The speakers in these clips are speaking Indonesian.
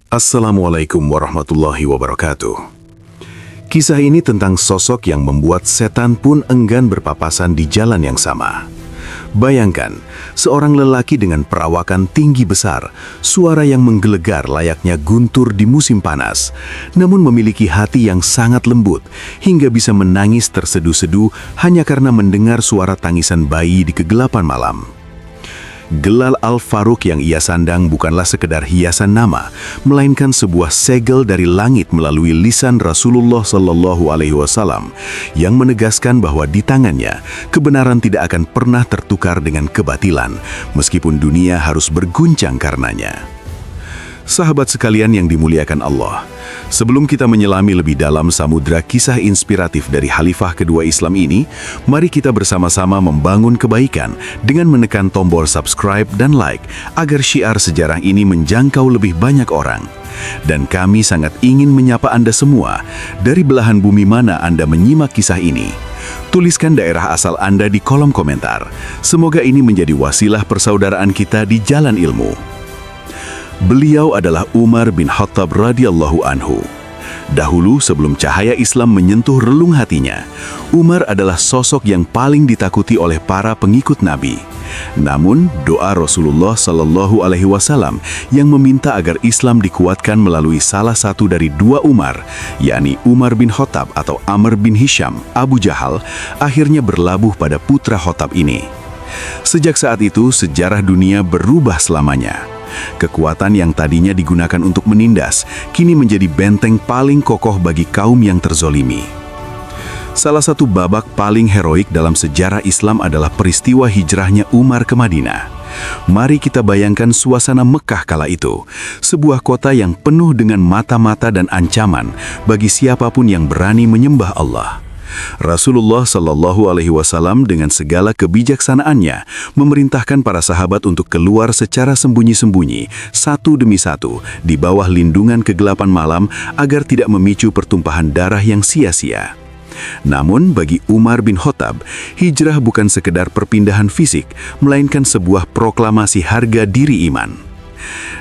Assalamualaikum warahmatullahi wabarakatuh. Kisah ini tentang sosok yang membuat setan pun enggan berpapasan di jalan yang sama. Bayangkan, seorang lelaki dengan perawakan tinggi besar, suara yang menggelegar layaknya guntur di musim panas, namun memiliki hati yang sangat lembut, hingga bisa menangis terseduh-seduh hanya karena mendengar suara tangisan bayi di kegelapan malam. Gelar Al-Faruq yang ia sandang bukanlah sekedar hiasan nama, melainkan sebuah segel dari langit melalui lisan Rasulullah Shallallahu Alaihi Wasallam yang menegaskan bahwa di tangannya kebenaran tidak akan pernah tertukar dengan kebatilan, meskipun dunia harus berguncang karenanya. Sahabat sekalian yang dimuliakan Allah, sebelum kita menyelami lebih dalam samudra kisah inspiratif dari Khalifah kedua Islam ini, mari kita bersama-sama membangun kebaikan dengan menekan tombol subscribe dan like agar syiar sejarah ini menjangkau lebih banyak orang. Dan kami sangat ingin menyapa Anda semua dari belahan bumi mana Anda menyimak kisah ini. Tuliskan daerah asal Anda di kolom komentar. Semoga ini menjadi wasilah persaudaraan kita di jalan ilmu. Beliau adalah Umar bin Khattab radhiyallahu anhu. Dahulu sebelum cahaya Islam menyentuh relung hatinya, Umar adalah sosok yang paling ditakuti oleh para pengikut Nabi. Namun, doa Rasulullah Shallallahu Alaihi Wasallam yang meminta agar Islam dikuatkan melalui salah satu dari dua Umar, yakni Umar bin Khattab atau Amr bin Hisham, Abu Jahal, akhirnya berlabuh pada putra Khattab ini. Sejak saat itu, sejarah dunia berubah selamanya. Kekuatan yang tadinya digunakan untuk menindas, kini menjadi benteng paling kokoh bagi kaum yang terzolimi. Salah satu babak paling heroik dalam sejarah Islam adalah peristiwa hijrahnya Umar ke Madinah. Mari kita bayangkan suasana Mekah kala itu, sebuah kota yang penuh dengan mata-mata dan ancaman bagi siapapun yang berani menyembah Allah. Rasulullah Shallallahu Alaihi Wasallam dengan segala kebijaksanaannya memerintahkan para sahabat untuk keluar secara sembunyi-sembunyi, satu demi satu, di bawah lindungan kegelapan malam agar tidak memicu pertumpahan darah yang sia-sia. Namun bagi Umar bin Khattab, hijrah bukan sekedar perpindahan fisik, melainkan sebuah proklamasi harga diri iman.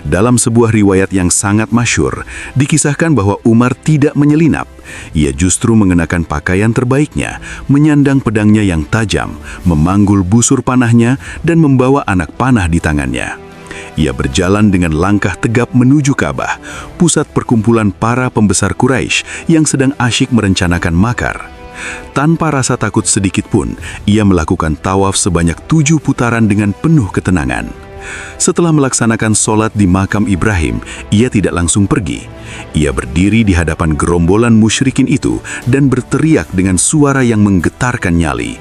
Dalam sebuah riwayat yang sangat masyhur, dikisahkan bahwa Umar tidak menyelinap. Ia justru mengenakan pakaian terbaiknya, menyandang pedangnya yang tajam, memanggul busur panahnya, dan membawa anak panah di tangannya. Ia berjalan dengan langkah tegap menuju Ka'bah, pusat perkumpulan para pembesar Quraisy yang sedang asyik merencanakan makar. Tanpa rasa takut sedikit pun, ia melakukan tawaf sebanyak 7 putaran dengan penuh ketenangan. Setelah melaksanakan sholat di makam Ibrahim, ia tidak langsung pergi. Ia berdiri di hadapan gerombolan musyrikin itu dan berteriak dengan suara yang menggetarkan nyali.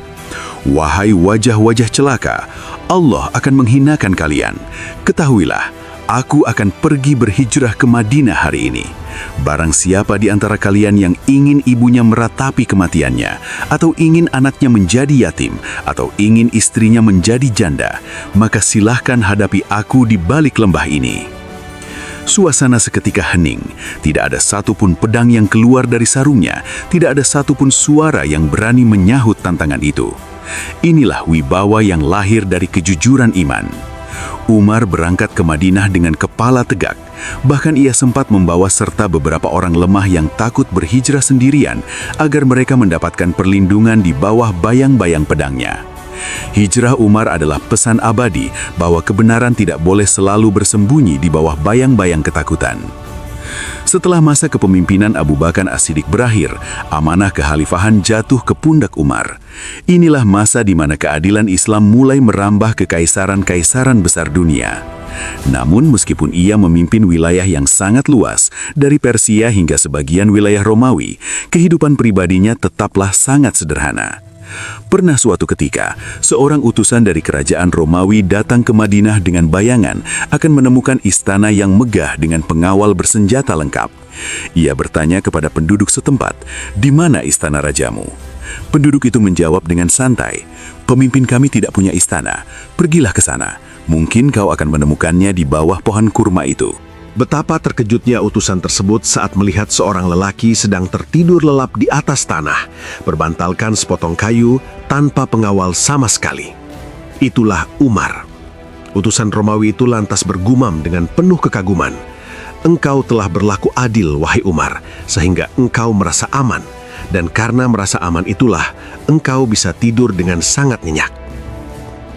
Wahai wajah-wajah celaka, Allah akan menghinakan kalian. Ketahuilah, aku akan pergi berhijrah ke Madinah hari ini. Barang siapa di antara kalian yang ingin ibunya meratapi kematiannya, atau ingin anaknya menjadi yatim, atau ingin istrinya menjadi janda, maka silahkan hadapi aku di balik lembah ini. Suasana seketika hening, tidak ada satupun pedang yang keluar dari sarungnya, tidak ada satupun suara yang berani menyahut tantangan itu. Inilah wibawa yang lahir dari kejujuran iman. Umar berangkat ke Madinah dengan kepala tegak. Bahkan ia sempat membawa serta beberapa orang lemah yang takut berhijrah sendirian agar mereka mendapatkan perlindungan di bawah bayang-bayang pedangnya. Hijrah Umar adalah pesan abadi bahwa kebenaran tidak boleh selalu bersembunyi di bawah bayang-bayang ketakutan. Setelah masa kepemimpinan Abu Bakar As-Siddiq berakhir, amanah kekhalifahan jatuh ke pundak Umar. Inilah masa di mana keadilan Islam mulai merambah ke kaisaran-kaisaran besar dunia. Namun meskipun ia memimpin wilayah yang sangat luas, dari Persia hingga sebagian wilayah Romawi, kehidupan pribadinya tetaplah sangat sederhana. Pernah suatu ketika, seorang utusan dari kerajaan Romawi datang ke Madinah dengan bayangan akan menemukan istana yang megah dengan pengawal bersenjata lengkap. Ia bertanya kepada penduduk setempat, "Di mana istana rajamu?" Penduduk itu menjawab dengan santai, "Pemimpin kami tidak punya istana. Pergilah ke sana. Mungkin kau akan menemukannya di bawah pohon kurma itu." Betapa terkejutnya utusan tersebut saat melihat seorang lelaki sedang tertidur lelap di atas tanah, berbantalkan sepotong kayu tanpa pengawal sama sekali. Itulah Umar. Utusan Romawi itu lantas bergumam dengan penuh kekaguman, Engkau telah berlaku adil, wahai Umar, sehingga engkau merasa aman. Dan karena merasa aman itulah, engkau bisa tidur dengan sangat nyenyak.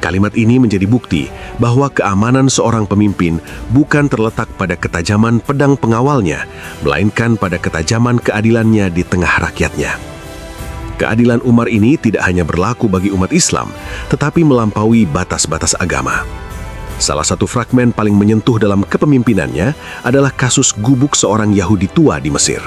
Kalimat ini menjadi bukti bahwa keamanan seorang pemimpin bukan terletak pada ketajaman pedang pengawalnya, melainkan pada ketajaman keadilannya di tengah rakyatnya. Keadilan Umar ini tidak hanya berlaku bagi umat Islam, tetapi melampaui batas-batas agama. Salah satu fragmen paling menyentuh dalam kepemimpinannya adalah kasus gubuk seorang Yahudi tua di Mesir.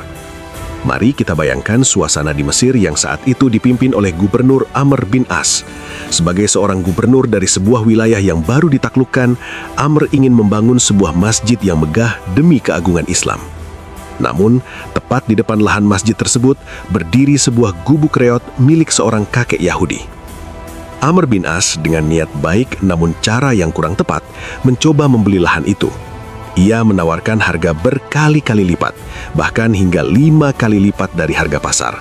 Mari kita bayangkan suasana di Mesir yang saat itu dipimpin oleh Gubernur Amr bin As. Sebagai seorang gubernur dari sebuah wilayah yang baru ditaklukkan, Amr ingin membangun sebuah masjid yang megah demi keagungan Islam. Namun, tepat di depan lahan masjid tersebut berdiri sebuah gubuk reot milik seorang kakek Yahudi. Amr bin As dengan niat baik namun cara yang kurang tepat mencoba membeli lahan itu. Ia menawarkan harga berkali-kali lipat, bahkan hingga 5 kali lipat dari harga pasar.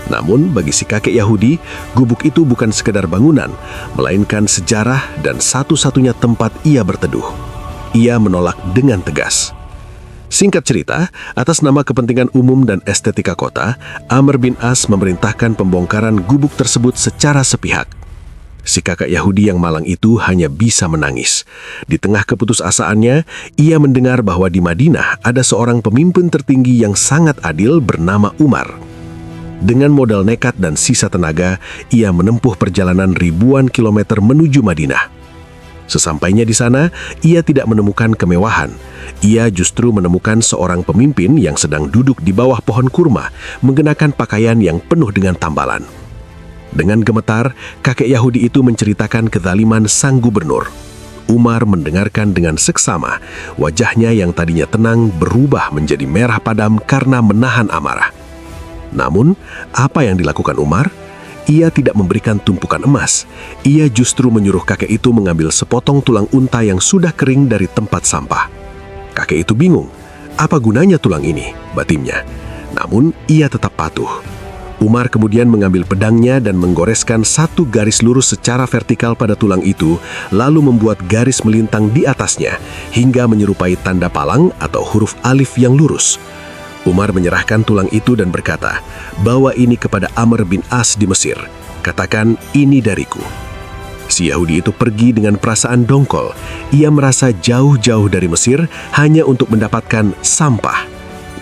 Namun bagi si kakek Yahudi, gubuk itu bukan sekedar bangunan, melainkan sejarah dan satu-satunya tempat ia berteduh. Ia menolak dengan tegas. Singkat cerita, atas nama kepentingan umum dan estetika kota, Amr bin As memerintahkan pembongkaran gubuk tersebut secara sepihak. Si kakak Yahudi yang malang itu hanya bisa menangis. Di tengah keputusasaannya, ia mendengar bahwa di Madinah ada seorang pemimpin tertinggi yang sangat adil bernama Umar. Dengan modal nekat dan sisa tenaga, ia menempuh perjalanan ribuan kilometer menuju Madinah. Sesampainya di sana, ia tidak menemukan kemewahan. Ia justru menemukan seorang pemimpin yang sedang duduk di bawah pohon kurma, mengenakan pakaian yang penuh dengan tambalan. Dengan gemetar, kakek Yahudi itu menceritakan kezaliman sang gubernur. Umar mendengarkan dengan seksama. Wajahnya yang tadinya tenang berubah menjadi merah padam karena menahan amarah. Namun, apa yang dilakukan Umar? Ia tidak memberikan tumpukan emas. Ia justru menyuruh kakek itu mengambil sepotong tulang unta yang sudah kering dari tempat sampah. Kakek itu bingung. Apa gunanya tulang ini? Batimnya. Namun, ia tetap patuh. Umar kemudian mengambil pedangnya dan menggoreskan satu garis lurus secara vertikal pada tulang itu, lalu membuat garis melintang di atasnya, hingga menyerupai tanda palang atau huruf alif yang lurus. Umar menyerahkan tulang itu dan berkata, "Bawa ini kepada Amr bin As di Mesir. Katakan, ini dariku." Si Yahudi itu pergi dengan perasaan dongkol. Ia merasa jauh-jauh dari Mesir hanya untuk mendapatkan sampah.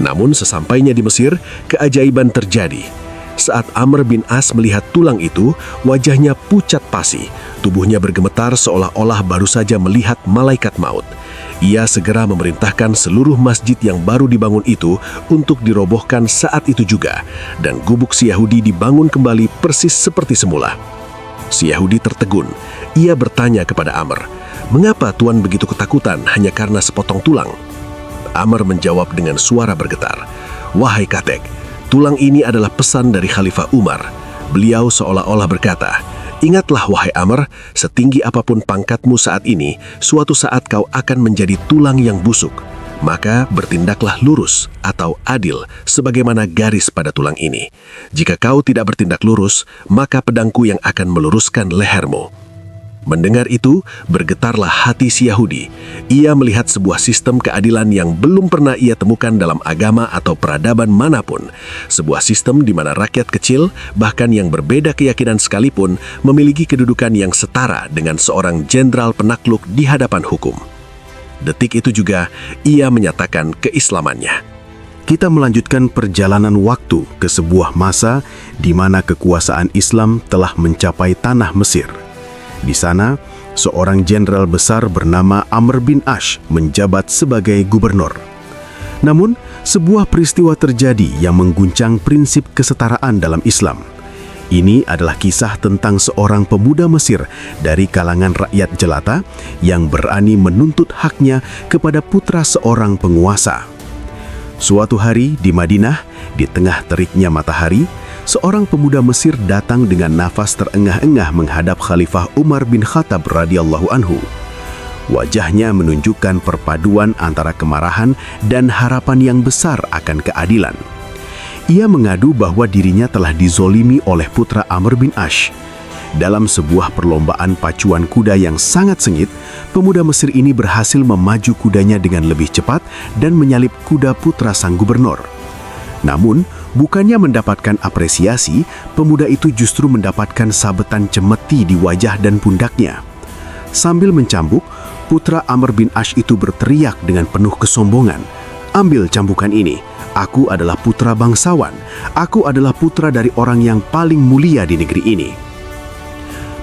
Namun sesampainya di Mesir, keajaiban terjadi. Saat Amr bin As melihat tulang itu, wajahnya pucat pasi. Tubuhnya bergemetar seolah-olah baru saja melihat malaikat maut. Ia segera memerintahkan seluruh masjid yang baru dibangun itu untuk dirobohkan saat itu juga, dan gubuk si Yahudi dibangun kembali persis seperti semula. Si Yahudi tertegun. Ia bertanya kepada Amr, "Mengapa Tuan begitu ketakutan hanya karena sepotong tulang?" Amr menjawab dengan suara bergetar, "Wahai kakek, tulang ini adalah pesan dari Khalifah Umar." Beliau seolah-olah berkata, "Ingatlah wahai Amr, setinggi apapun pangkatmu saat ini, suatu saat kau akan menjadi tulang yang busuk. Maka bertindaklah lurus atau adil sebagaimana garis pada tulang ini. Jika kau tidak bertindak lurus, maka pedangku yang akan meluruskan lehermu." Mendengar itu, bergetarlah hati si Yahudi. Ia melihat sebuah sistem keadilan yang belum pernah ia temukan dalam agama atau peradaban manapun. Sebuah sistem di mana rakyat kecil, bahkan yang berbeda keyakinan sekalipun, memiliki kedudukan yang setara dengan seorang jenderal penakluk di hadapan hukum. Detik itu juga, ia menyatakan keislamannya. Kita melanjutkan perjalanan waktu ke sebuah masa di mana kekuasaan Islam telah mencapai tanah Mesir. Di sana, seorang jenderal besar bernama Amr bin As menjabat sebagai gubernur. Namun, sebuah peristiwa terjadi yang mengguncang prinsip kesetaraan dalam Islam. Ini adalah kisah tentang seorang pemuda Mesir dari kalangan rakyat jelata yang berani menuntut haknya kepada putra seorang penguasa. Suatu hari di Madinah, di tengah teriknya matahari, seorang pemuda Mesir datang dengan nafas terengah-engah menghadap Khalifah Umar bin Khattab radhiyallahu anhu. Wajahnya menunjukkan perpaduan antara kemarahan dan harapan yang besar akan keadilan. Ia mengadu bahwa dirinya telah dizolimi oleh putra Amr bin As. Dalam sebuah perlombaan pacuan kuda yang sangat sengit, pemuda Mesir ini berhasil memaju kudanya dengan lebih cepat dan menyalip kuda putra sang gubernur. Namun, bukannya mendapatkan apresiasi, pemuda itu justru mendapatkan sabetan cemeti di wajah dan pundaknya. Sambil mencambuk, putra Amr bin Ash itu berteriak dengan penuh kesombongan, "Ambil cambukan ini, aku adalah putra bangsawan, aku adalah putra dari orang yang paling mulia di negeri ini."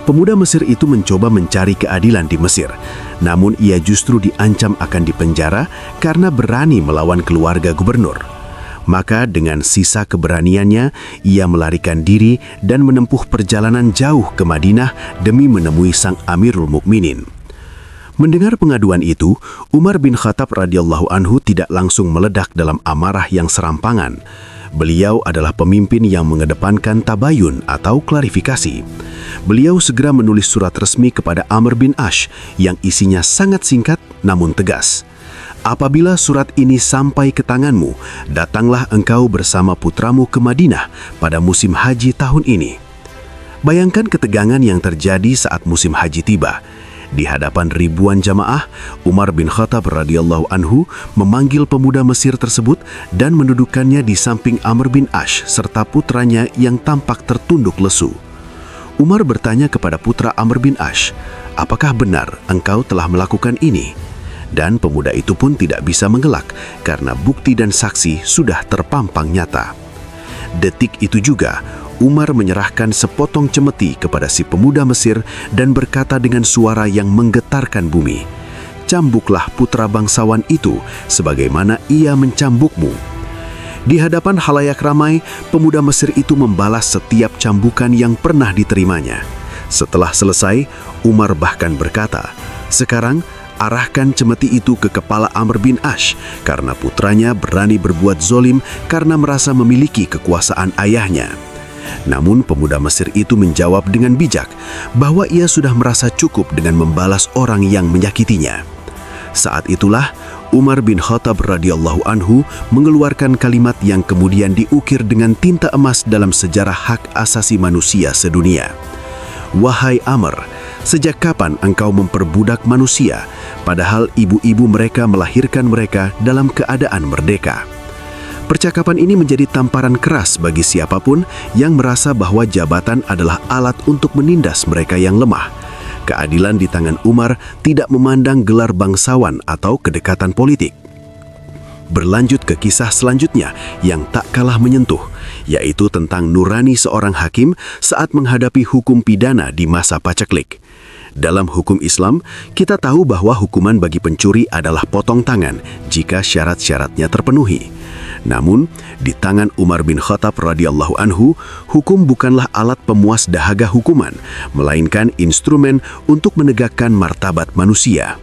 Pemuda Mesir itu mencoba mencari keadilan di Mesir, namun ia justru diancam akan dipenjara karena berani melawan keluarga gubernur. Maka dengan sisa keberaniannya, ia melarikan diri dan menempuh perjalanan jauh ke Madinah demi menemui sang Amirul Mukminin. Mendengar pengaduan itu, Umar bin Khattab radhiyallahu anhu tidak langsung meledak dalam amarah yang serampangan. Beliau adalah pemimpin yang mengedepankan tabayun atau klarifikasi. Beliau segera menulis surat resmi kepada Amr bin Ash yang isinya sangat singkat namun tegas. "Apabila surat ini sampai ke tanganmu, datanglah engkau bersama putramu ke Madinah pada musim haji tahun ini." Bayangkan ketegangan yang terjadi saat musim haji tiba. Di hadapan ribuan jamaah, Umar bin Khattab radhiyallahu anhu memanggil pemuda Mesir tersebut dan mendudukkannya di samping Amr bin Ash serta putranya yang tampak tertunduk lesu. Umar bertanya kepada putra Amr bin Ash, "Apakah benar engkau telah melakukan ini?" Dan pemuda itu pun tidak bisa mengelak karena bukti dan saksi sudah terpampang nyata. Detik itu juga, Umar menyerahkan sepotong cemeti kepada si pemuda Mesir dan berkata dengan suara yang menggetarkan bumi, "Cambuklah putra bangsawan itu sebagaimana ia mencambukmu." Di hadapan halayak ramai, pemuda Mesir itu membalas setiap cambukan yang pernah diterimanya. Setelah selesai, Umar bahkan berkata, "Sekarang, arahkan cemeti itu ke kepala Amr bin Ash karena putranya berani berbuat zolim karena merasa memiliki kekuasaan ayahnya." Namun pemuda Mesir itu menjawab dengan bijak bahwa ia sudah merasa cukup dengan membalas orang yang menyakitinya. Saat itulah Umar bin Khattab radhiyallahu anhu mengeluarkan kalimat yang kemudian diukir dengan tinta emas dalam sejarah hak asasi manusia sedunia. "Wahai Amr, sejak kapan engkau memperbudak manusia, padahal ibu-ibu mereka melahirkan mereka dalam keadaan merdeka?" Percakapan ini menjadi tamparan keras bagi siapapun yang merasa bahwa jabatan adalah alat untuk menindas mereka yang lemah. Keadilan di tangan Umar tidak memandang gelar bangsawan atau kedekatan politik. Berlanjut ke kisah selanjutnya yang tak kalah menyentuh, yaitu tentang nurani seorang hakim saat menghadapi hukum pidana di masa paceklik. Dalam hukum Islam, kita tahu bahwa hukuman bagi pencuri adalah potong tangan jika syarat-syaratnya terpenuhi. Namun, di tangan Umar bin Khattab radhiyallahu anhu, hukum bukanlah alat pemuas dahaga hukuman, melainkan instrumen untuk menegakkan martabat manusia.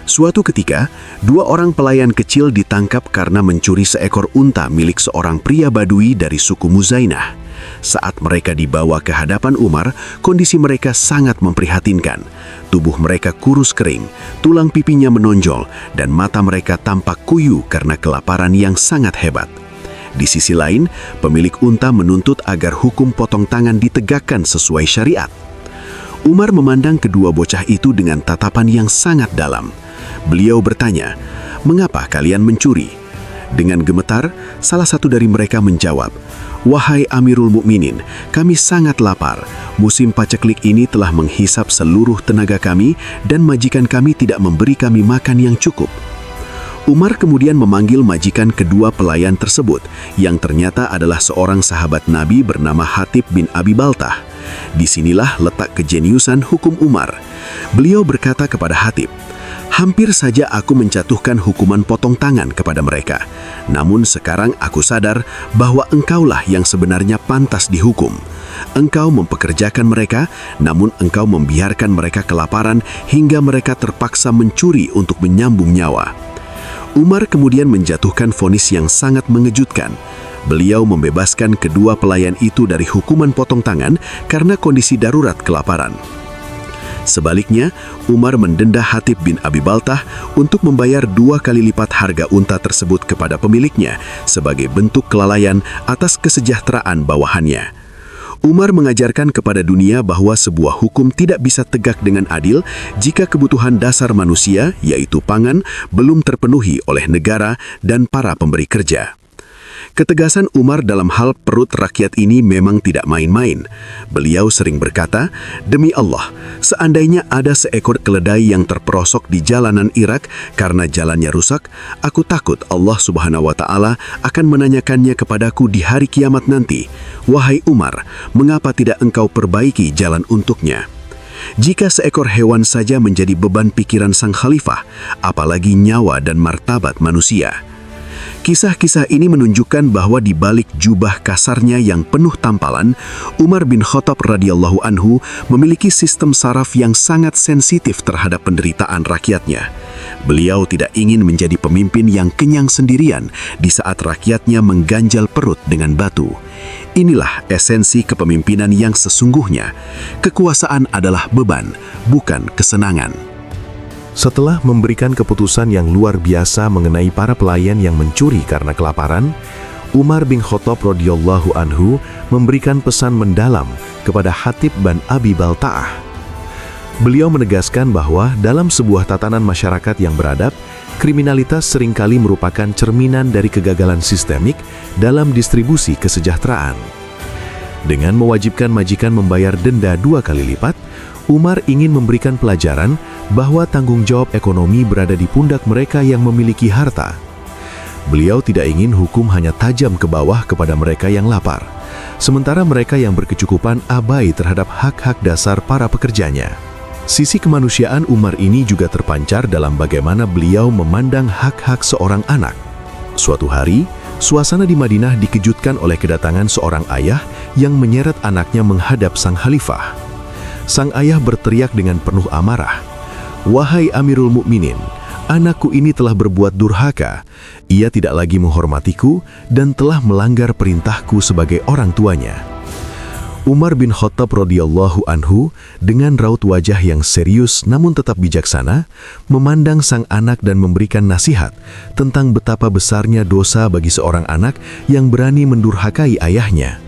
Suatu ketika, dua orang pelayan kecil ditangkap karena mencuri seekor unta milik seorang pria Badui dari suku Muzainah. Saat mereka dibawa ke hadapan Umar, kondisi mereka sangat memprihatinkan. Tubuh mereka kurus kering, tulang pipinya menonjol, dan mata mereka tampak kuyu karena kelaparan yang sangat hebat. Di sisi lain, pemilik unta menuntut agar hukum potong tangan ditegakkan sesuai syariat. Umar memandang kedua bocah itu dengan tatapan yang sangat dalam. Beliau bertanya, "Mengapa kalian mencuri?" Dengan gemetar, salah satu dari mereka menjawab, "Wahai Amirul Mukminin, kami sangat lapar. Musim paceklik ini telah menghisap seluruh tenaga kami dan majikan kami tidak memberi kami makan yang cukup." Umar kemudian memanggil majikan kedua pelayan tersebut, yang ternyata adalah seorang sahabat Nabi bernama Hatib bin Abi Baltah. Disinilah letak kejeniusan hukum Umar. Beliau berkata kepada Hatib, "Hampir saja aku menjatuhkan hukuman potong tangan kepada mereka. Namun sekarang aku sadar bahwa engkaulah yang sebenarnya pantas dihukum. Engkau mempekerjakan mereka, namun engkau membiarkan mereka kelaparan hingga mereka terpaksa mencuri untuk menyambung nyawa." Umar kemudian menjatuhkan vonis yang sangat mengejutkan. Beliau membebaskan kedua pelayan itu dari hukuman potong tangan karena kondisi darurat kelaparan. Sebaliknya, Umar mendenda Hatib bin Abi Baltah untuk membayar 2 kali lipat harga unta tersebut kepada pemiliknya sebagai bentuk kelalaian atas kesejahteraan bawahannya. Umar mengajarkan kepada dunia bahwa sebuah hukum tidak bisa tegak dengan adil jika kebutuhan dasar manusia, yaitu pangan, belum terpenuhi oleh negara dan para pemberi kerja. Ketegasan Umar dalam hal perut rakyat ini memang tidak main-main. Beliau sering berkata, "Demi Allah, seandainya ada seekor keledai yang terperosok di jalanan Irak karena jalannya rusak, aku takut Allah Subhanahu wa Ta'ala akan menanyakannya kepadaku di hari kiamat nanti, 'Wahai Umar, mengapa tidak engkau perbaiki jalan untuknya?' Jika seekor hewan saja menjadi beban pikiran sang khalifah, apalagi nyawa dan martabat manusia." Kisah-kisah ini menunjukkan bahwa di balik jubah kasarnya yang penuh tampalan, Umar bin Khattab radhiyallahu anhu memiliki sistem saraf yang sangat sensitif terhadap penderitaan rakyatnya. Beliau tidak ingin menjadi pemimpin yang kenyang sendirian di saat rakyatnya mengganjal perut dengan batu. Inilah esensi kepemimpinan yang sesungguhnya. Kekuasaan adalah beban, bukan kesenangan. Setelah memberikan keputusan yang luar biasa mengenai para pelayan yang mencuri karena kelaparan, Umar bin Khattab radhiyallahu anhu memberikan pesan mendalam kepada Hatib bin Abi Balta'ah. Beliau menegaskan bahwa dalam sebuah tatanan masyarakat yang beradab, kriminalitas seringkali merupakan cerminan dari kegagalan sistemik dalam distribusi kesejahteraan. Dengan mewajibkan majikan membayar denda 2 kali lipat, Umar ingin memberikan pelajaran bahwa tanggung jawab ekonomi berada di pundak mereka yang memiliki harta. Beliau tidak ingin hukum hanya tajam ke bawah kepada mereka yang lapar, sementara mereka yang berkecukupan abai terhadap hak-hak dasar para pekerjanya. Sisi kemanusiaan Umar ini juga terpancar dalam bagaimana beliau memandang hak-hak seorang anak. Suatu hari, suasana di Madinah dikejutkan oleh kedatangan seorang ayah yang menyeret anaknya menghadap sang khalifah. Sang ayah berteriak dengan penuh amarah, "Wahai Amirul Mukminin, anakku ini telah berbuat durhaka. Ia tidak lagi menghormatiku dan telah melanggar perintahku sebagai orang tuanya." Umar bin Khattab radhiyallahu anhu dengan raut wajah yang serius namun tetap bijaksana, memandang sang anak dan memberikan nasihat tentang betapa besarnya dosa bagi seorang anak yang berani mendurhakai ayahnya.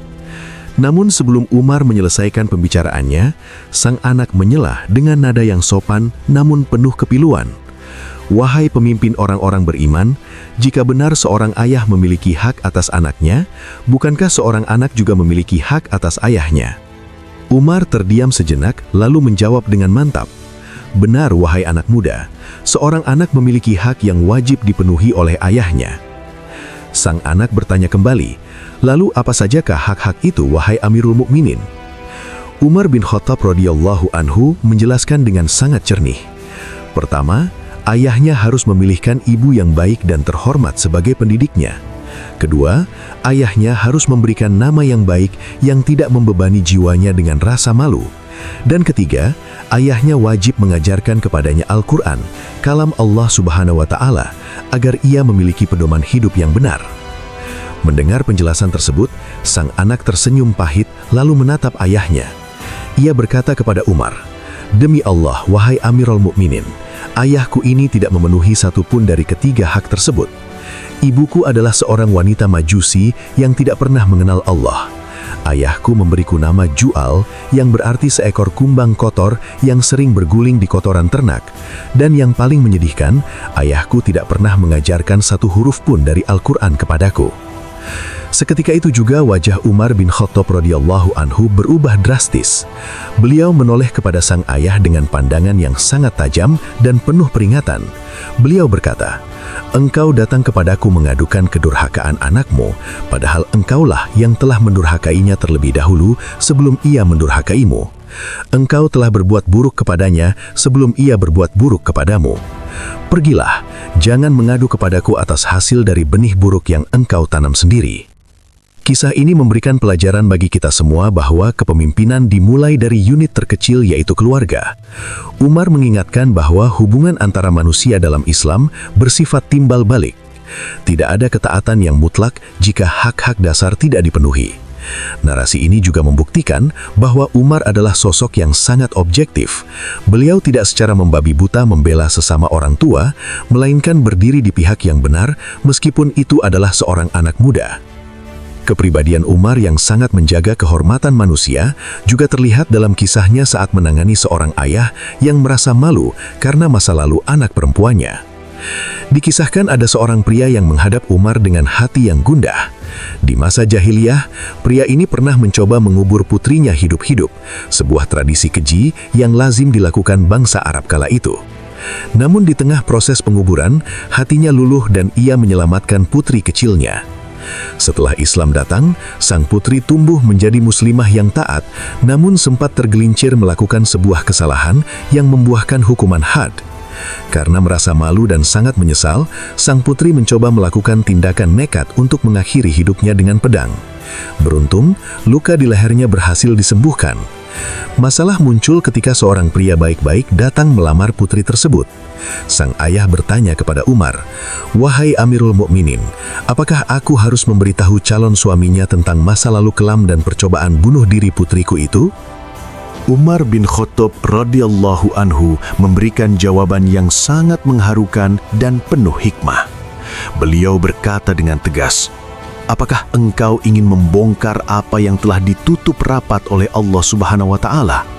Namun sebelum Umar menyelesaikan pembicaraannya, sang anak menyela dengan nada yang sopan namun penuh kepiluan. "Wahai pemimpin orang-orang beriman, jika benar seorang ayah memiliki hak atas anaknya, bukankah seorang anak juga memiliki hak atas ayahnya?" Umar terdiam sejenak lalu menjawab dengan mantap, "Benar wahai anak muda, seorang anak memiliki hak yang wajib dipenuhi oleh ayahnya." Sang anak bertanya kembali, "Lalu apa sajakah hak-hak itu wahai Amirul Mukminin?" Umar bin Khattab radhiyallahu anhu menjelaskan dengan sangat jernih. Pertama, ayahnya harus memilihkan ibu yang baik dan terhormat sebagai pendidiknya. Kedua, ayahnya harus memberikan nama yang baik yang tidak membebani jiwanya dengan rasa malu. Dan ketiga, ayahnya wajib mengajarkan kepadanya Al-Quran, kalam Allah Subhanahu wa Ta'ala, agar ia memiliki pedoman hidup yang benar. Mendengar penjelasan tersebut, sang anak tersenyum pahit lalu menatap ayahnya. Ia berkata kepada Umar, "Demi Allah, wahai Amirul Mukminin, ayahku ini tidak memenuhi satupun dari ketiga hak tersebut. Ibuku adalah seorang wanita majusi yang tidak pernah mengenal Allah. Ayahku memberiku nama Ju'al yang berarti seekor kumbang kotor yang sering berguling di kotoran ternak. Dan yang paling menyedihkan, ayahku tidak pernah mengajarkan satu huruf pun dari Al-Quran kepadaku." Seketika itu juga wajah Umar bin Khattab radhiyallahu anhu berubah drastis. Beliau menoleh kepada sang ayah dengan pandangan yang sangat tajam dan penuh peringatan. Beliau berkata, "Engkau datang kepadaku mengadukan kedurhakaan anakmu, padahal engkaulah yang telah mendurhakainya terlebih dahulu sebelum ia mendurhakaimu. Engkau telah berbuat buruk kepadanya sebelum ia berbuat buruk kepadamu. Pergilah, jangan mengadu kepadaku atas hasil dari benih buruk yang engkau tanam sendiri." Kisah ini memberikan pelajaran bagi kita semua bahwa kepemimpinan dimulai dari unit terkecil yaitu keluarga. Umar mengingatkan bahwa hubungan antara manusia dalam Islam bersifat timbal balik. Tidak ada ketaatan yang mutlak jika hak-hak dasar tidak dipenuhi. Narasi ini juga membuktikan bahwa Umar adalah sosok yang sangat objektif. Beliau tidak secara membabi buta membela sesama orang tua, melainkan berdiri di pihak yang benar meskipun itu adalah seorang anak muda. Kepribadian Umar yang sangat menjaga kehormatan manusia juga terlihat dalam kisahnya saat menangani seorang ayah yang merasa malu karena masa lalu anak perempuannya. Dikisahkan ada seorang pria yang menghadap Umar dengan hati yang gundah. Di masa jahiliyah, pria ini pernah mencoba mengubur putrinya hidup-hidup, sebuah tradisi keji yang lazim dilakukan bangsa Arab kala itu. Namun di tengah proses penguburan, hatinya luluh dan ia menyelamatkan putri kecilnya. Setelah Islam datang, sang putri tumbuh menjadi muslimah yang taat, namun sempat tergelincir melakukan sebuah kesalahan yang membuahkan hukuman had. Karena merasa malu dan sangat menyesal, sang putri mencoba melakukan tindakan nekat untuk mengakhiri hidupnya dengan pedang. Beruntung, luka di lehernya berhasil disembuhkan. Masalah muncul ketika seorang pria baik-baik datang melamar putri tersebut. Sang ayah bertanya kepada Umar, "Wahai Amirul Mukminin, apakah aku harus memberitahu calon suaminya tentang masa lalu kelam dan percobaan bunuh diri putriku itu?" Umar bin Khattab radhiyallahu anhu memberikan jawaban yang sangat mengharukan dan penuh hikmah. Beliau berkata dengan tegas, "Apakah engkau ingin membongkar apa yang telah ditutup rapat oleh Allah Subhanahu wa Ta'ala?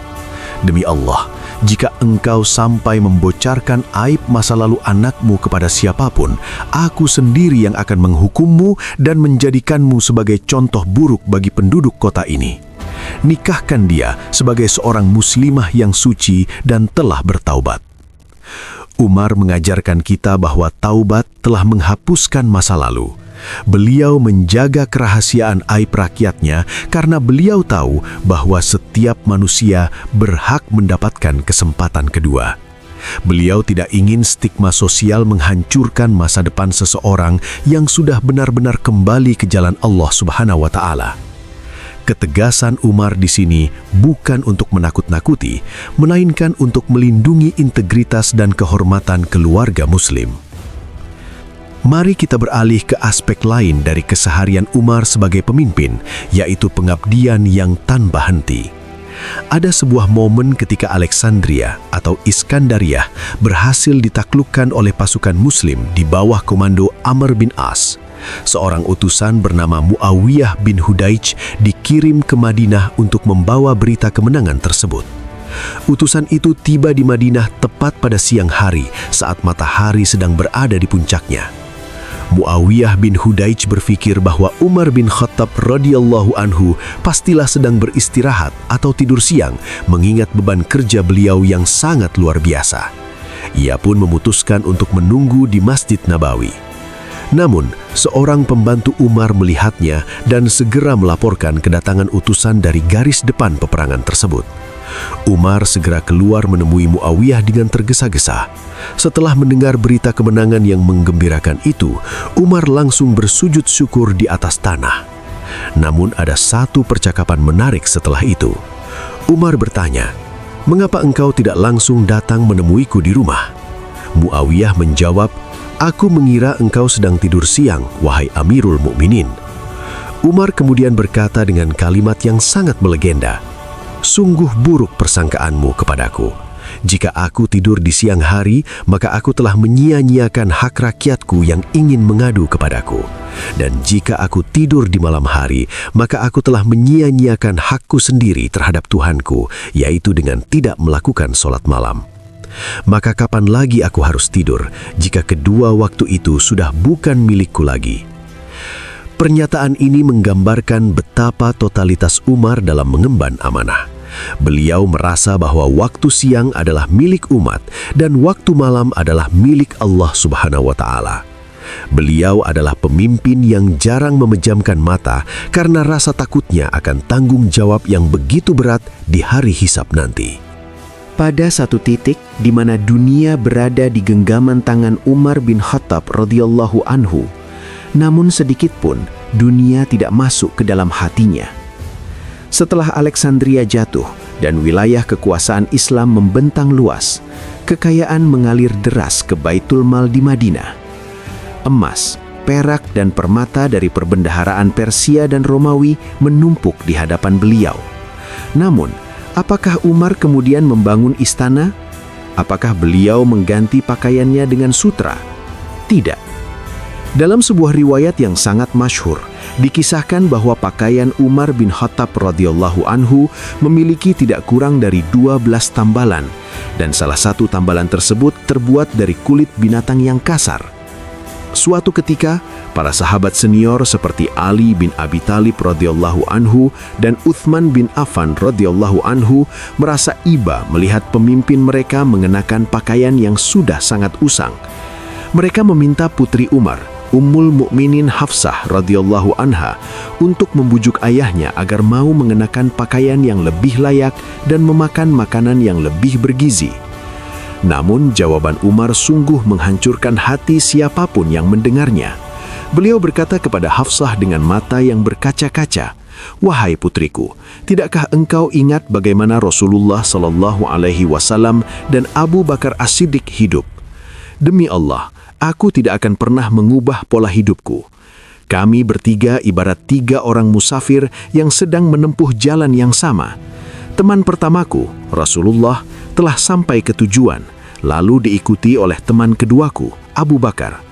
Demi Allah, jika engkau sampai membocorkan aib masa lalu anakmu kepada siapapun, aku sendiri yang akan menghukummu dan menjadikanmu sebagai contoh buruk bagi penduduk kota ini. Nikahkan dia sebagai seorang muslimah yang suci dan telah bertaubat." Umar mengajarkan kita bahwa taubat telah menghapuskan masa lalu. Beliau menjaga kerahasiaan aib rakyatnya karena beliau tahu bahwa setiap manusia berhak mendapatkan kesempatan kedua. Beliau tidak ingin stigma sosial menghancurkan masa depan seseorang yang sudah benar-benar kembali ke jalan Allah Subhanahu wa Ta'ala. Ketegasan Umar di sini bukan untuk menakut-nakuti, melainkan untuk melindungi integritas dan kehormatan keluarga Muslim. Mari kita beralih ke aspek lain dari keseharian Umar sebagai pemimpin, yaitu pengabdian yang tanpa henti. Ada sebuah momen ketika Alexandria atau Iskandariah berhasil ditaklukkan oleh pasukan Muslim di bawah komando Amr bin As. Seorang utusan bernama Muawiyah bin Hudaij dikirim ke Madinah untuk membawa berita kemenangan tersebut. Utusan itu tiba di Madinah tepat pada siang hari saat matahari sedang berada di puncaknya. Muawiyah bin Hudaij berpikir bahwa Umar bin Khattab radhiyallahu anhu pastilah sedang beristirahat atau tidur siang mengingat beban kerja beliau yang sangat luar biasa. Ia pun memutuskan untuk menunggu di Masjid Nabawi. Namun, seorang pembantu Umar melihatnya dan segera melaporkan kedatangan utusan dari garis depan peperangan tersebut. Umar segera keluar menemui Muawiyah dengan tergesa-gesa. Setelah mendengar berita kemenangan yang menggembirakan itu, Umar langsung bersujud syukur di atas tanah. Namun ada satu percakapan menarik setelah itu. Umar bertanya, "Mengapa engkau tidak langsung datang menemuiku di rumah?" Muawiyah menjawab, "Aku mengira engkau sedang tidur siang, wahai Amirul Mukminin." Umar kemudian berkata dengan kalimat yang sangat melegenda, "Sungguh buruk persangkaanmu kepadaku. Jika aku tidur di siang hari, maka aku telah menyia-nyiakan hak rakyatku yang ingin mengadu kepadaku. Dan jika aku tidur di malam hari, maka aku telah menyia-nyiakan hakku sendiri terhadap Tuhanku, yaitu dengan tidak melakukan sholat malam. Maka kapan lagi aku harus tidur, jika kedua waktu itu sudah bukan milikku lagi?" Pernyataan ini menggambarkan betapa totalitas Umar dalam mengemban amanah. Beliau merasa bahwa waktu siang adalah milik umat dan waktu malam adalah milik Allah Subhanahu wa Ta'ala. Beliau adalah pemimpin yang jarang memejamkan mata karena rasa takutnya akan tanggung jawab yang begitu berat di hari hisab nanti. Pada satu titik di mana dunia berada di genggaman tangan Umar bin Khattab radhiyallahu anhu, namun sedikit pun dunia tidak masuk ke dalam hatinya. Setelah Alexandria jatuh dan wilayah kekuasaan Islam membentang luas, kekayaan mengalir deras ke Baitul Mal di Madinah. Emas, perak, dan permata dari perbendaharaan Persia dan Romawi menumpuk di hadapan beliau. Namun, apakah Umar kemudian membangun istana? Apakah beliau mengganti pakaiannya dengan sutra? Tidak. Dalam sebuah riwayat yang sangat masyhur, Dikisahkan bahwa pakaian Umar bin Khattab radhiyallahu anhu memiliki tidak kurang dari 12 tambalan, dan salah satu tambalan tersebut terbuat dari kulit binatang yang kasar. Suatu ketika, para sahabat senior seperti Ali bin Abi Thalib radhiyallahu anhu dan Uthman bin Affan radhiyallahu anhu merasa iba melihat pemimpin mereka mengenakan pakaian yang sudah sangat usang. Mereka meminta putri Umar, Ummul Mukminin Hafsah radhiyallahu anha, untuk membujuk ayahnya agar mau mengenakan pakaian yang lebih layak dan memakan makanan yang lebih bergizi. Namun jawaban Umar sungguh menghancurkan hati siapapun yang mendengarnya. Beliau berkata kepada Hafsah dengan mata yang berkaca-kaca, "Wahai putriku, tidakkah engkau ingat bagaimana Rasulullah Shallallahu Alaihi Wasallam dan Abu Bakar As-Siddiq hidup? Demi Allah, aku tidak akan pernah mengubah pola hidupku. Kami bertiga ibarat 3 orang musafir yang sedang menempuh jalan yang sama. Teman pertamaku, Rasulullah, telah sampai ke tujuan, lalu diikuti oleh teman keduaku, Abu Bakar.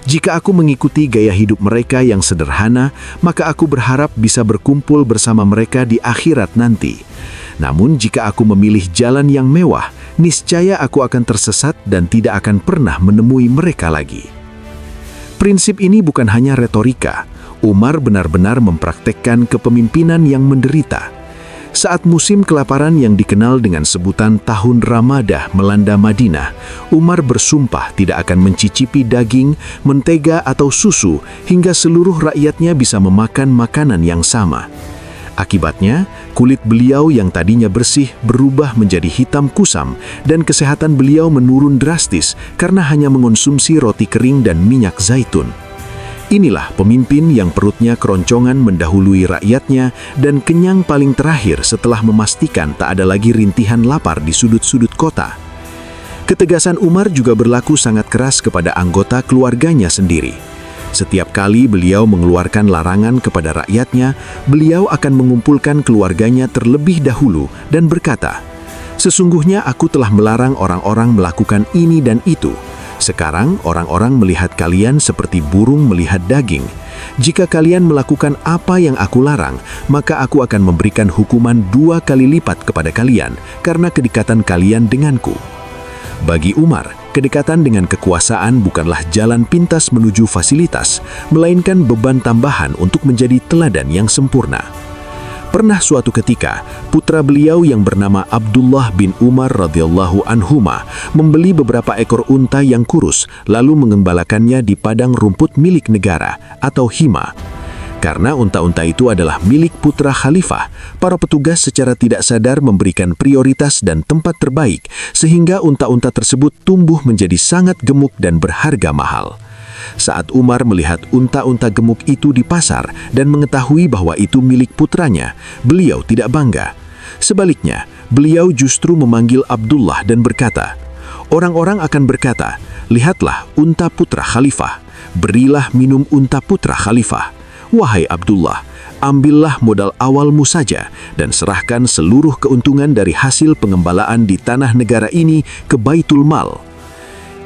Jika aku mengikuti gaya hidup mereka yang sederhana, maka aku berharap bisa berkumpul bersama mereka di akhirat nanti. Namun jika aku memilih jalan yang mewah, niscaya aku akan tersesat dan tidak akan pernah menemui mereka lagi." Prinsip ini bukan hanya retorika. Umar benar-benar mempraktekkan kepemimpinan yang menderita. Saat musim kelaparan yang dikenal dengan sebutan Tahun Ramadah melanda Madinah, Umar bersumpah tidak akan mencicipi daging, mentega atau susu hingga seluruh rakyatnya bisa memakan makanan yang sama. Akibatnya, kulit beliau yang tadinya bersih berubah menjadi hitam kusam dan kesehatan beliau menurun drastis karena hanya mengonsumsi roti kering dan minyak zaitun. Inilah pemimpin yang perutnya keroncongan mendahului rakyatnya dan kenyang paling terakhir setelah memastikan tak ada lagi rintihan lapar di sudut-sudut kota. Ketegasan Umar juga berlaku sangat keras kepada anggota keluarganya sendiri. Setiap kali beliau mengeluarkan larangan kepada rakyatnya, beliau akan mengumpulkan keluarganya terlebih dahulu dan berkata, "Sesungguhnya aku telah melarang orang-orang melakukan ini dan itu. Sekarang orang-orang melihat kalian seperti burung melihat daging. Jika kalian melakukan apa yang aku larang, maka aku akan memberikan hukuman 2 kali lipat kepada kalian karena kedekatan kalian denganku." Bagi Umar, kedekatan dengan kekuasaan bukanlah jalan pintas menuju fasilitas, melainkan beban tambahan untuk menjadi teladan yang sempurna. Pernah suatu ketika, putra beliau yang bernama Abdullah bin Umar radhiyallahu anhuma membeli beberapa ekor unta yang kurus, lalu mengembalakannya di padang rumput milik negara atau hima. Karena unta-unta itu adalah milik putra khalifah, para petugas secara tidak sadar memberikan prioritas dan tempat terbaik, sehingga unta-unta tersebut tumbuh menjadi sangat gemuk dan berharga mahal. Saat Umar melihat unta-unta gemuk itu di pasar dan mengetahui bahwa itu milik putranya, beliau tidak bangga. Sebaliknya, beliau justru memanggil Abdullah dan berkata, "Orang-orang akan berkata, 'Lihatlah unta putra khalifah, berilah minum unta putra khalifah.' Wahai Abdullah, ambillah modal awalmu saja dan serahkan seluruh keuntungan dari hasil pengembalaan di tanah negara ini ke Baitul Mal."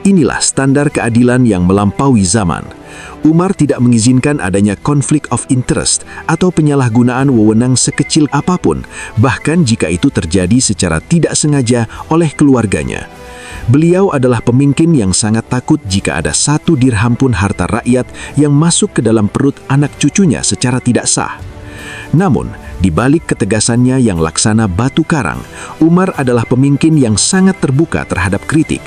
Inilah standar keadilan yang melampaui zaman. Umar tidak mengizinkan adanya konflik of interest atau penyalahgunaan wewenang sekecil apapun, bahkan jika itu terjadi secara tidak sengaja oleh keluarganya. Beliau adalah pemimpin yang sangat takut jika ada 1 dirham pun harta rakyat yang masuk ke dalam perut anak cucunya secara tidak sah. Namun, di balik ketegasannya yang laksana batu karang, Umar adalah pemimpin yang sangat terbuka terhadap kritik.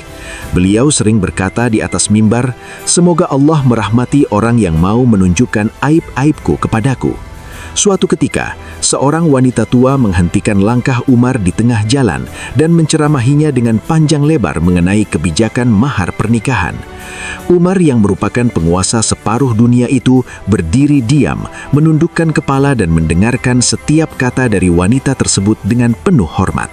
Beliau sering berkata di atas mimbar, "Semoga Allah merahmati orang yang mau menunjukkan aib-aibku kepadaku." Suatu ketika, seorang wanita tua menghentikan langkah Umar di tengah jalan dan menceramahinya dengan panjang lebar mengenai kebijakan mahar pernikahan. Umar yang merupakan penguasa separuh dunia itu berdiri diam, menundukkan kepala dan mendengarkan setiap kata dari wanita tersebut dengan penuh hormat.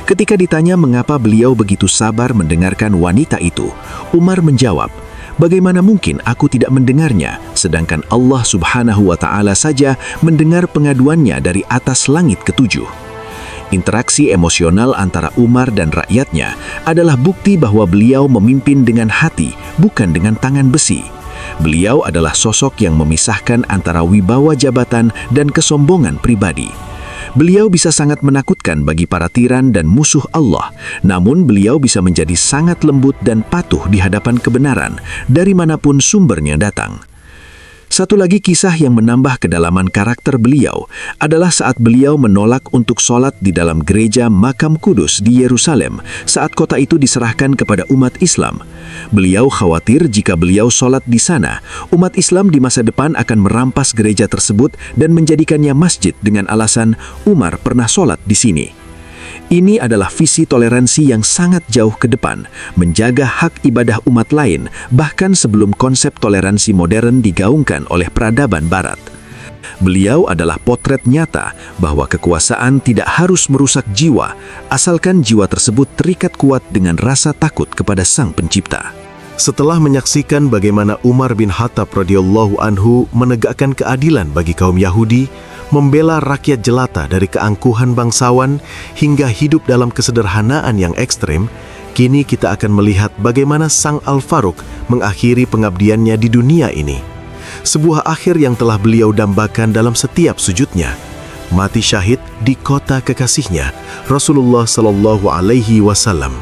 Ketika ditanya mengapa beliau begitu sabar mendengarkan wanita itu, Umar menjawab, "Bagaimana mungkin aku tidak mendengarnya, sedangkan Allah Subhanahu wa Ta'ala saja mendengar pengaduannya dari atas langit ke-7. Interaksi emosional antara Umar dan rakyatnya adalah bukti bahwa beliau memimpin dengan hati, bukan dengan tangan besi. Beliau adalah sosok yang memisahkan antara wibawa jabatan dan kesombongan pribadi. Beliau bisa sangat menakutkan bagi para tiran dan musuh Allah, namun beliau bisa menjadi sangat lembut dan patuh di hadapan kebenaran dari manapun sumbernya datang. Satu lagi kisah yang menambah kedalaman karakter beliau adalah saat beliau menolak untuk sholat di dalam gereja Makam Kudus di Yerusalem saat kota itu diserahkan kepada umat Islam. Beliau khawatir jika beliau sholat di sana, umat Islam di masa depan akan merampas gereja tersebut dan menjadikannya masjid dengan alasan Umar pernah sholat di sini. Ini adalah visi toleransi yang sangat jauh ke depan, menjaga hak ibadah umat lain, bahkan sebelum konsep toleransi modern digaungkan oleh peradaban Barat. Beliau adalah potret nyata bahwa kekuasaan tidak harus merusak jiwa, asalkan jiwa tersebut terikat kuat dengan rasa takut kepada Sang Pencipta. Setelah menyaksikan bagaimana Umar bin Khattab radhiyallahu anhu menegakkan keadilan bagi kaum Yahudi, membela rakyat jelata dari keangkuhan bangsawan hingga hidup dalam kesederhanaan yang ekstrem, kini kita akan melihat bagaimana Sang Al-Faruq mengakhiri pengabdiannya di dunia ini. Sebuah akhir yang telah beliau dambakan dalam setiap sujudnya. Mati syahid di kota kekasihnya, Rasulullah Sallallahu Alaihi Wasallam.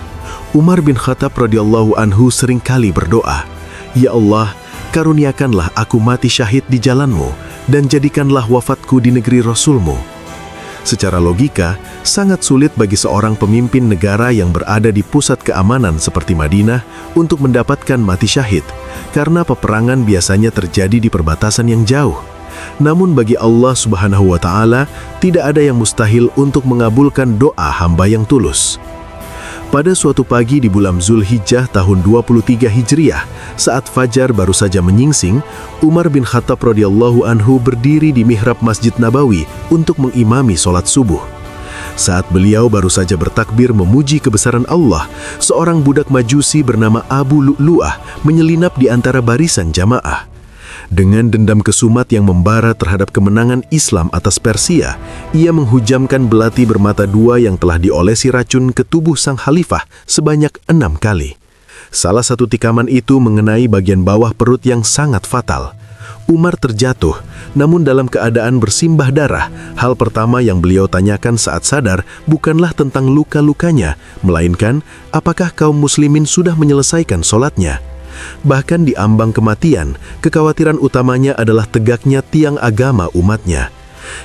Umar bin Khattab radhiyallahu anhu seringkali berdoa, "Ya Allah, karuniakanlah aku mati syahid di jalanmu, dan jadikanlah wafatku di negeri Rasul-Mu." Secara logika, sangat sulit bagi seorang pemimpin negara yang berada di pusat keamanan seperti Madinah untuk mendapatkan mati syahid, karena peperangan biasanya terjadi di perbatasan yang jauh. Namun bagi Allah Subhanahu wa Ta'ala, tidak ada yang mustahil untuk mengabulkan doa hamba yang tulus. Pada suatu pagi di bulan Zulhijjah tahun 23 Hijriah, saat fajar baru saja menyingsing, Umar bin Khattab radhiyallahu anhu berdiri di mihrab Masjid Nabawi untuk mengimami sholat subuh. Saat beliau baru saja bertakbir memuji kebesaran Allah, seorang budak Majusi bernama Abu Lu'lu'ah menyelinap di antara barisan jamaah. Dengan dendam kesumat yang membara terhadap kemenangan Islam atas Persia, ia menghujamkan belati bermata dua yang telah diolesi racun ke tubuh sang khalifah sebanyak 6 kali. Salah satu tikaman itu mengenai bagian bawah perut yang sangat fatal. Umar terjatuh, namun dalam keadaan bersimbah darah. Hal pertama yang beliau tanyakan saat sadar bukanlah tentang luka-lukanya, melainkan apakah kaum muslimin sudah menyelesaikan sholatnya. Bahkan di ambang kematian, kekhawatiran utamanya adalah tegaknya tiang agama umatnya.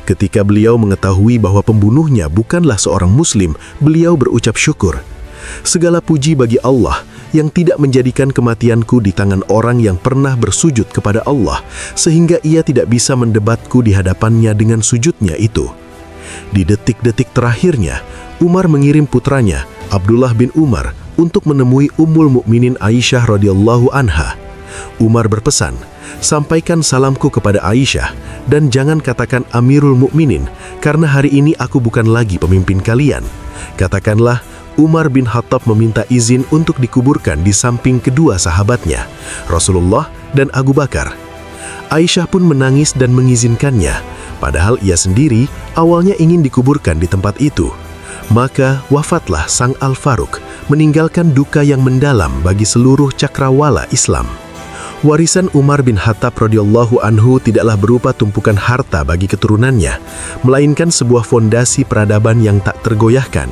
Ketika beliau mengetahui bahwa pembunuhnya bukanlah seorang muslim, beliau berucap syukur. Segala puji bagi Allah yang tidak menjadikan kematianku di tangan orang yang pernah bersujud kepada Allah, sehingga ia tidak bisa mendebatku di hadapannya dengan sujudnya itu. Di detik-detik terakhirnya, Umar mengirim putranya, Abdullah bin Umar, untuk menemui Ummul Mukminin Aisyah radhiyallahu anha. Umar berpesan, "Sampaikan salamku kepada Aisyah dan jangan katakan Amirul Mukminin, karena hari ini aku bukan lagi pemimpin kalian. Katakanlah Umar bin Khattab meminta izin untuk dikuburkan di samping kedua sahabatnya, Rasulullah dan Abu Bakar." Aisyah pun menangis dan mengizinkannya, padahal ia sendiri awalnya ingin dikuburkan di tempat itu. Maka wafatlah Sang Al-Faruq, meninggalkan duka yang mendalam bagi seluruh cakrawala Islam. Warisan Umar bin Khattab radhiyallahu anhu tidaklah berupa tumpukan harta bagi keturunannya, melainkan sebuah fondasi peradaban yang tak tergoyahkan.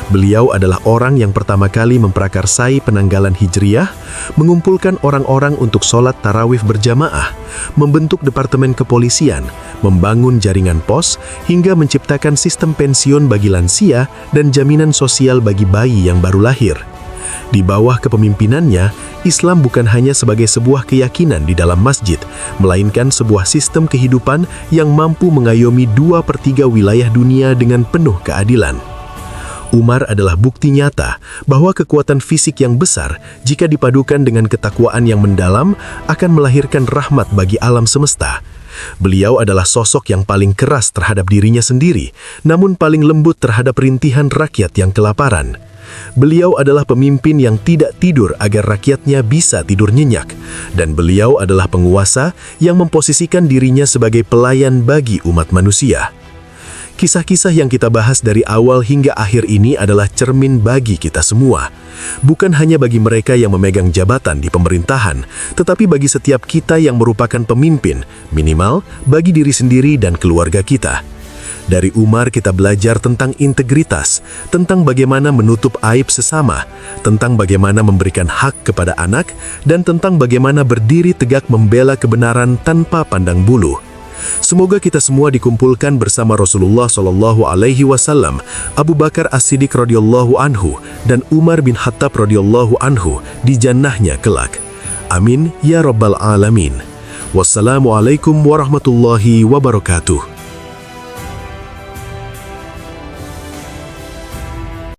Beliau adalah orang yang pertama kali memprakarsai penanggalan Hijriyah, mengumpulkan orang-orang untuk sholat tarawih berjamaah, membentuk departemen kepolisian, membangun jaringan pos, hingga menciptakan sistem pensiun bagi lansia dan jaminan sosial bagi bayi yang baru lahir. Di bawah kepemimpinannya, Islam bukan hanya sebagai sebuah keyakinan di dalam masjid, melainkan sebuah sistem kehidupan yang mampu mengayomi 2/3 wilayah dunia dengan penuh keadilan. Umar adalah bukti nyata bahwa kekuatan fisik yang besar, jika dipadukan dengan ketakwaan yang mendalam, akan melahirkan rahmat bagi alam semesta. Beliau adalah sosok yang paling keras terhadap dirinya sendiri, namun paling lembut terhadap rintihan rakyat yang kelaparan. Beliau adalah pemimpin yang tidak tidur agar rakyatnya bisa tidur nyenyak, dan beliau adalah penguasa yang memposisikan dirinya sebagai pelayan bagi umat manusia. Kisah-kisah yang kita bahas dari awal hingga akhir ini adalah cermin bagi kita semua. Bukan hanya bagi mereka yang memegang jabatan di pemerintahan, tetapi bagi setiap kita yang merupakan pemimpin, minimal bagi diri sendiri dan keluarga kita. Dari Umar kita belajar tentang integritas, tentang bagaimana menutup aib sesama, tentang bagaimana memberikan hak kepada anak, dan tentang bagaimana berdiri tegak membela kebenaran tanpa pandang bulu. Semoga kita semua dikumpulkan bersama Rasulullah SAW, Abu Bakar As-Siddiq radhiyallahu anhu, dan Umar bin Khattab radhiyallahu anhu di jannahnya kelak. Amin ya rabbal alamin. Wassalamualaikum warahmatullahi wabarakatuh.